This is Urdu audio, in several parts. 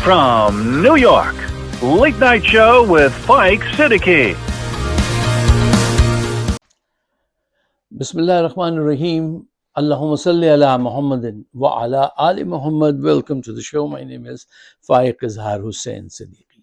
From New York, Late Night Show with Fike Siddiqui. Bismillahirrahmanirrahim. Allahumma salli ala Muhammadin wa ala ali Muhammad. Welcome to the show. My name is Faiq Izhar Hussain Siddiqui.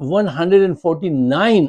149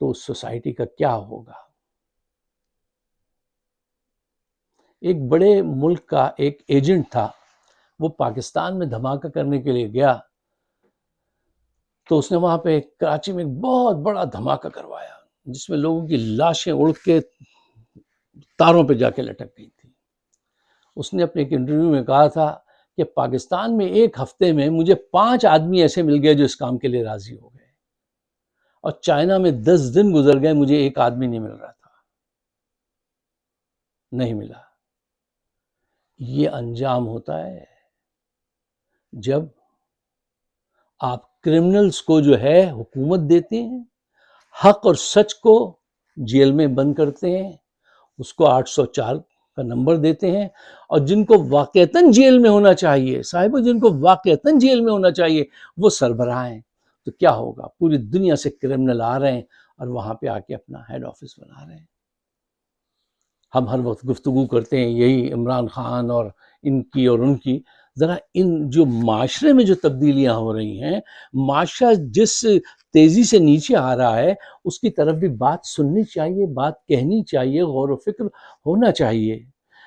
تو اس سوسائٹی کا کیا ہوگا؟ ایک بڑے ملک کا ایک ایجنٹ تھا، وہ پاکستان میں دھماکہ کرنے کے لیے گیا، تو اس نے وہاں پہ کراچی میں ایک بہت بڑا دھماکہ کروایا جس میں لوگوں کی لاشیں اڑ کے تاروں پہ جا کے لٹک گئی تھی۔ اس نے اپنے ایک انٹرویو میں کہا تھا کہ پاکستان میں ایک ہفتے میں مجھے 5 آدمی ایسے مل گئے جو اس کام کے لیے راضی ہو گئے، اور چائنا میں 10 دن گزر گئے مجھے ایک آدمی نہیں مل رہا تھا، نہیں ملا۔ یہ انجام ہوتا ہے جب آپ کرمنلز کو جو ہے حکومت دیتے ہیں، حق اور سچ کو جیل میں بند کرتے ہیں، اس کو 804 کا نمبر دیتے ہیں، اور جن کو واقعتاً جیل میں ہونا چاہیے، صاحب جن کو واقعتاً جیل میں ہونا چاہیے وہ سربراہ ہیں، تو کیا ہوگا؟ پوری دنیا سے کرمنل آ رہے ہیں اور وہاں پہ آ کے اپنا ہیڈ آفس بنا رہے ہیں۔ ہم ہر وقت گفتگو کرتے ہیں یہی عمران خان اور ان کی اور ان کی، ذرا ان جو معاشرے میں جو تبدیلیاں ہو رہی ہیں، معاشرہ جس تیزی سے نیچے آ رہا ہے اس کی طرف بھی بات سننی چاہیے، بات کہنی چاہیے، غور و فکر ہونا چاہیے۔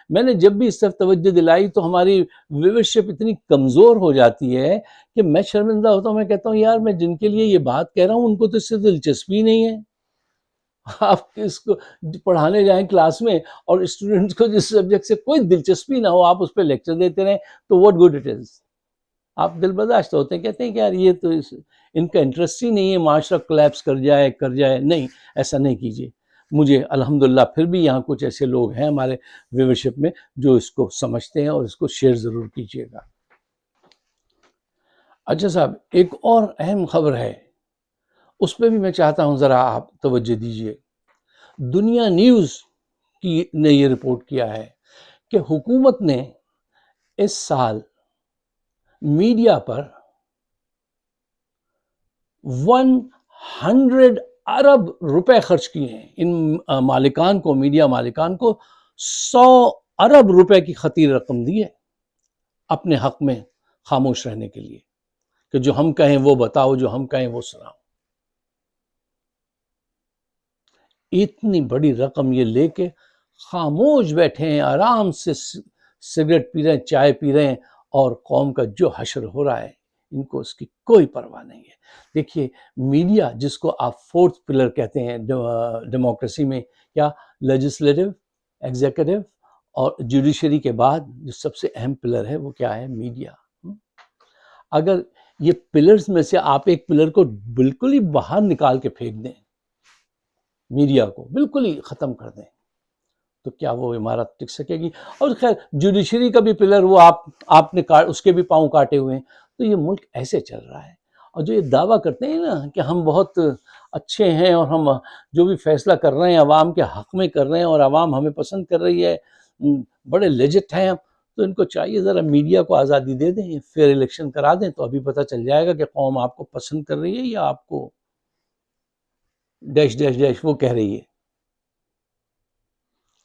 میں نے جب بھی اس طرف توجہ دلائی تو ہماری ویورشپ اتنی کمزور ہو جاتی ہے کہ میں شرمندہ ہوتا ہوں، میں کہتا ہوں یار میں جن کے لیے یہ بات کہہ رہا ہوں ان کو تو اس سے دلچسپی نہیں ہے۔ آپ اس کو پڑھانے جائیں کلاس میں اور اسٹوڈنٹس کو جس سبجیکٹ سے کوئی دلچسپی نہ ہو آپ اس پہ لیکچر دیتے رہیں تو واٹ گڈ اٹ از۔ آپ دل برداشت ہوتے ہیں، کہتے ہیں کہ یار یہ تو ان کا انٹرسٹ ہی نہیں ہے، معاشرہ کولیپس کر جائے۔ نہیں، ایسا نہیں کیجیے۔ مجھے الحمدللہ پھر بھی یہاں کچھ ایسے لوگ ہیں ہمارے ویورشپ میں جو اس کو سمجھتے ہیں، اور اس کو شیئر ضرور کیجیے گا۔ اچھا صاحب، ایک اور اہم خبر ہے، اس پہ بھی میں چاہتا ہوں ذرا آپ توجہ دیجیے۔ دنیا نیوز نے یہ رپورٹ کیا ہے کہ حکومت نے اس سال میڈیا پر 100 ارب روپے خرچ کیے ہیں۔ ان مالکان کو، میڈیا مالکان کو 100 ارب روپے کی خطیر رقم دی ہے اپنے حق میں خاموش رہنے کے لیے، کہ جو ہم کہیں وہ بتاؤ، جو ہم کہیں وہ سناؤ۔ اتنی بڑی رقم یہ لے کے خاموش بیٹھے ہیں، آرام سے سگریٹ پی رہے ہیں، چائے پی رہے ہیں، اور قوم کا جو حشر ہو رہا ہے ان کو اس کی کوئی پرواہ نہیں ہے۔ دیکھیے میڈیا، جس کو آپ 4th پلر کہتے ہیں ڈیموکریسی میں، کیا لیجسلیٹو، ایگزیکٹو اور جوڈیشری کے بعد جو سب سے اہم پلر ہے وہ کیا ہے؟ میڈیا۔ اگر یہ پلرز میں سے آپ ایک پلر کو بالکل ہی باہر نکال کے پھینک دیں، میڈیا کو بالکل ہی ختم کر دیں، تو کیا وہ عمارت ٹک سکے گی؟ اور خیر جوڈیشری کا بھی پلر وہ آپ نے اس کے بھی پاؤں کاٹے ہوئے ہیں۔ تو یہ ملک ایسے چل رہا ہے، اور جو یہ دعویٰ کرتے ہیں نا کہ ہم بہت اچھے ہیں اور ہم جو بھی فیصلہ کر رہے ہیں عوام کے حق میں کر رہے ہیں اور عوام ہمیں پسند کر رہی ہے، بڑے لیجٹ ہیں ہم، تو ان کو چاہیے ذرا میڈیا کو آزادی دے دیں، فیئر الیکشن کرا دیں، تو ابھی پتہ چل جائے گا کہ قوم آپ کو پسند کر رہی ہے یا آپ کو ڈیش ڈیش ڈیش وہ کہہ رہی ہے۔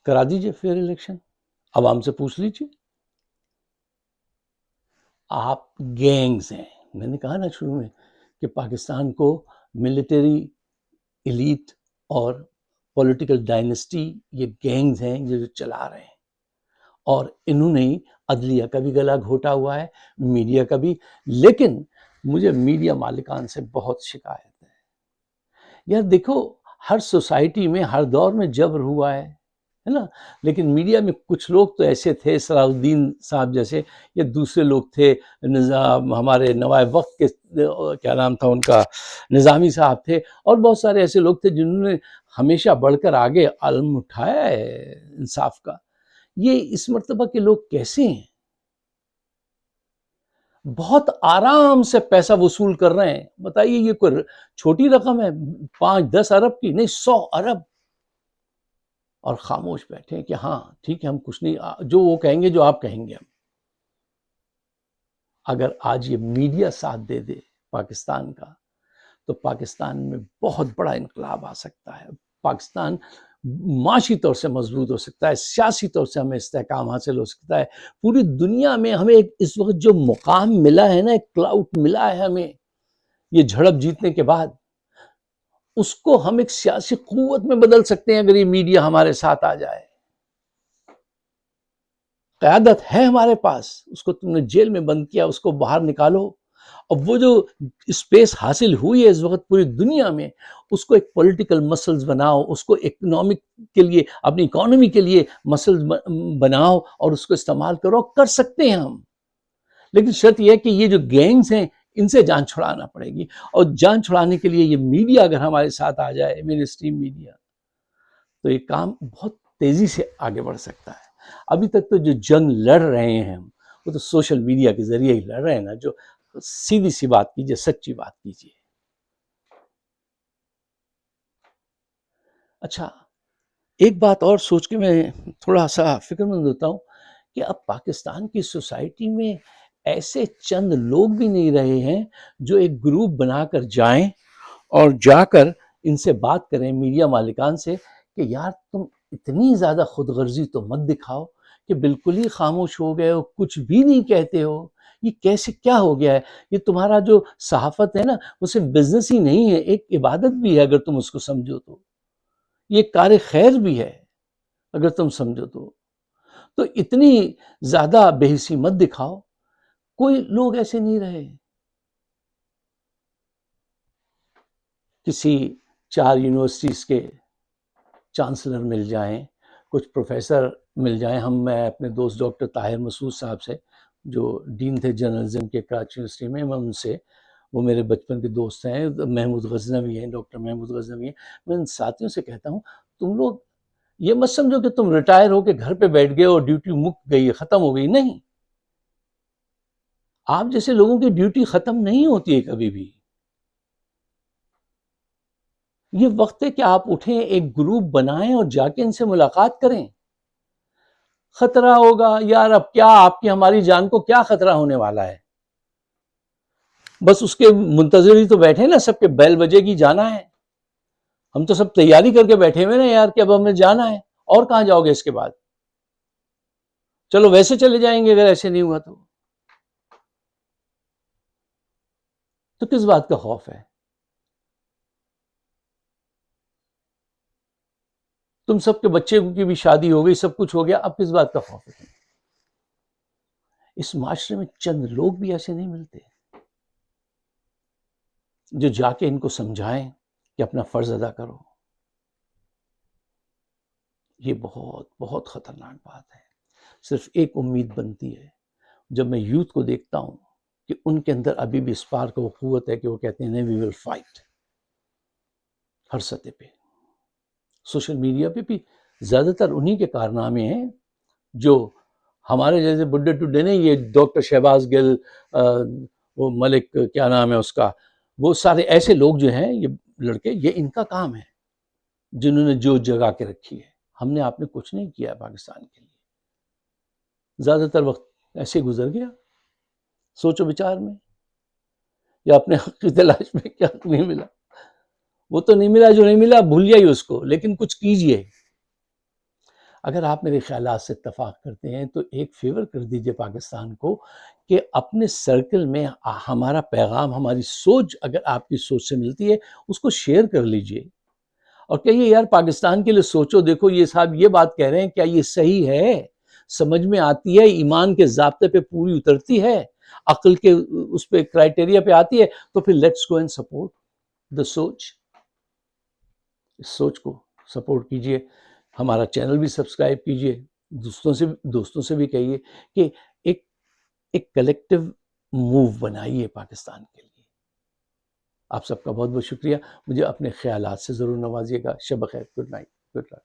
کرا دیجئے فیئر الیکشن، عوام سے پوچھ لیجئے۔ آپ گینگز ہیں، میں نے کہا نا شروع میں کہ پاکستان کو ملٹری ایلیٹ اور پولیٹیکل ڈائنسٹی، یہ گینگز ہیں جو چلا رہے ہیں، اور انہوں نے عدلیہ کا بھی گلا گھوٹا ہوا ہے، میڈیا کا بھی۔ لیکن مجھے میڈیا مالکان سے بہت شکایت ہے۔ یار دیکھو، ہر سوسائٹی میں ہر دور میں جبر ہوا ہے نا، لیکن میڈیا میں کچھ لوگ تو ایسے تھے، صلاح الدین صاحب جیسے، یا دوسرے لوگ تھے، ہمارے نوائے وقت کے کیا نام تھا ان کا، نظامی صاحب تھے، اور بہت سارے ایسے لوگ تھے جنہوں نے ہمیشہ بڑھ کر آگے علم اٹھایا ہے انصاف کا۔ یہ اس مرتبہ کے لوگ کیسے ہیں؟ بہت آرام سے پیسہ وصول کر رہے ہیں۔ بتائیے یہ کوئی چھوٹی رقم ہے 5-10 ارب کی؟ نہیں، 100 ارب، اور خاموش بیٹھے ہیں کہ ہاں ٹھیک ہے، ہم کچھ نہیں، جو وہ کہیں گے، جو آپ کہیں گے ہم۔ اگر آج یہ میڈیا ساتھ دے دے پاکستان کا، تو پاکستان میں بہت بڑا انقلاب آ سکتا ہے، پاکستان معاشی طور سے مضبوط ہو سکتا ہے، سیاسی طور سے ہمیں استحکام حاصل ہو سکتا ہے۔ پوری دنیا میں ہمیں اس وقت جو مقام ملا ہے نا، ایک کلاؤٹ ملا ہے ہمیں یہ جھڑپ جیتنے کے بعد، اس کو ہم ایک سیاسی قوت میں بدل سکتے ہیں اگر یہ میڈیا ہمارے ساتھ آ جائے. قیادت ہے ہمارے پاس، اس کو تم نے جیل میں بند کیا، اس کو باہر نکالو. اب وہ جو اسپیس حاصل ہوئی ہے اس وقت پوری دنیا میں، اس کو ایک پولیٹیکل مسلز بناؤ، اس کو اکنامک کے لیے، اپنی اکانومی کے لیے مسلز بناؤ اور اس کو استعمال کرو. کر سکتے ہیں ہم، لیکن شرط یہ ہے کہ یہ جو گینگز ہیں ان سے جان چھڑانا پڑے گی. اور جان چھڑانے کے لیے یہ میڈیا اگر ہمارے ساتھ آ جائے، مین اسٹریم میڈیا، تو یہ کام بہت تیزی سے آگے بڑھ سکتا ہے. ابھی تک تو جو جنگ لڑ رہے ہیں ہم، وہ تو سوشل میڈیا کے ذریعے ہی لڑ رہے ہیں نا. جو سیدھی سی بات کیجیے، سچی بات کیجیے. اچھا، ایک بات اور سوچ کے میں تھوڑا سا فکر مند ہوتا ہوں کہ اب پاکستان کی سوسائٹی میں ایسے چند لوگ بھی نہیں رہے ہیں جو ایک گروپ بنا کر جائیں اور جا کر ان سے بات کریں، میڈیا مالکان سے، کہ یار تم اتنی زیادہ خود غرضی تو مت دکھاؤ کہ بالکل ہی خاموش ہو گئے ہو، کچھ بھی نہیں کہتے ہو. یہ کیسے، کیا ہو گیا ہے؟ یہ تمہارا جو صحافت ہے نا، وہ صرف بزنس ہی نہیں ہے، ایک عبادت بھی ہے اگر تم اس کو سمجھو تو. یہ کار خیر بھی ہے اگر تم سمجھو تو اتنی زیادہ بے حسی مت دکھاؤ. کوئی لوگ ایسے نہیں رہے. کسی 4 یونیورسٹیز کے چانسلر مل جائیں، کچھ پروفیسر مل جائیں. میں اپنے دوست ڈاکٹر طاہر مسعود صاحب سے، جو ڈین تھے جرنلزم کے کراچی یونیورسٹی میں ان سے، وہ میرے بچپن کے دوست ہیں. محمود غزنوی ہیں، ڈاکٹر محمود غزنوی ہیں. میں ان ساتھیوں سے کہتا ہوں، تم لوگ یہ مت سمجھو کہ تم ریٹائر ہو کے گھر پہ بیٹھ گئے اور ڈیوٹی مک گئی، ختم ہو گئی. نہیں، آپ جیسے لوگوں کی ڈیوٹی ختم نہیں ہوتی ہے کبھی بھی. یہ وقت ہے کہ آپ اٹھیں، ایک گروپ بنائیں اور جا کے ان سے ملاقات کریں. خطرہ ہوگا یار، اب کیا آپ کی ہماری جان کو کیا خطرہ ہونے والا ہے؟ بس اس کے منتظر ہی تو بیٹھے نا، سب کے بیل بجے گی، جانا ہے. ہم تو سب تیاری کر کے بیٹھے ہوئے نا یار کہ اب ہمیں جانا ہے. اور کہاں جاؤ گے اس کے بعد؟ چلو ویسے چلے جائیں گے اگر ایسے نہیں ہوا تو کس بات کا خوف ہے؟ تم سب کے بچے کی بھی شادی ہو گئی، سب کچھ ہو گیا، اب کس بات کا خوف ہے؟ اس معاشرے میں چند لوگ بھی ایسے نہیں ملتے جو جا کے ان کو سمجھائیں کہ اپنا فرض ادا کرو. یہ بہت بہت خطرناک بات ہے. صرف ایک امید بنتی ہے جب میں یوتھ کو دیکھتا ہوں کہ ان کے اندر ابھی بھی اسپارک و قوت ہے کہ وہ کہتے ہیں نہیں، وی ول فائٹ. ہر سطح پہ، سوشل میڈیا پہ بھی زیادہ تر انہی کے کارنامے ہیں جو ہمارے جیسے بڈھے ٹڈے نہیں، یہ ڈاکٹر شہباز گل، وہ ملک کیا نام ہے اس کا، وہ سارے ایسے لوگ جو ہیں، یہ لڑکے، یہ ان کا کام ہے جنہوں نے جو جگہ کے رکھی ہے. ہم نے، آپ نے کچھ نہیں کیا پاکستان کے لیے. زیادہ تر وقت ایسے گزر گیا سوچ و بچار میں، یا اپنے حق کی تلاش میں. کیا نہیں ملا، وہ تو نہیں ملا، جو نہیں ملا بھول جائیے اس کو، لیکن کچھ کیجئے. اگر آپ میرے خیالات سے اتفاق کرتے ہیں تو ایک فیور کر دیجئے پاکستان کو کہ اپنے سرکل میں ہمارا پیغام، ہماری سوچ اگر آپ کی سوچ سے ملتی ہے، اس کو شیئر کر لیجئے اور کہیے یار پاکستان کے لیے سوچو، دیکھو یہ صاحب یہ بات کہہ رہے ہیں، کیا یہ صحیح ہے؟ سمجھ میں آتی ہے؟ ایمان کے ضابطے پہ پوری اترتی ہے؟ عقل کے اس پہ کرائٹیریا پہ آتی ہے؟ تو پھر let's go and support the سوچ. اس سوچ کو سپورٹ کیجئے. ہمارا چینل بھی سبسکرائب کیجئے. دوستوں سے بھی کہیے کہ ایک کلیکٹیو موو بنائیے پاکستان کے لیے. آپ سب کا بہت بہت شکریہ. مجھے اپنے خیالات سے ضرور نوازیے گا. شب بخیر. Good night. Good night.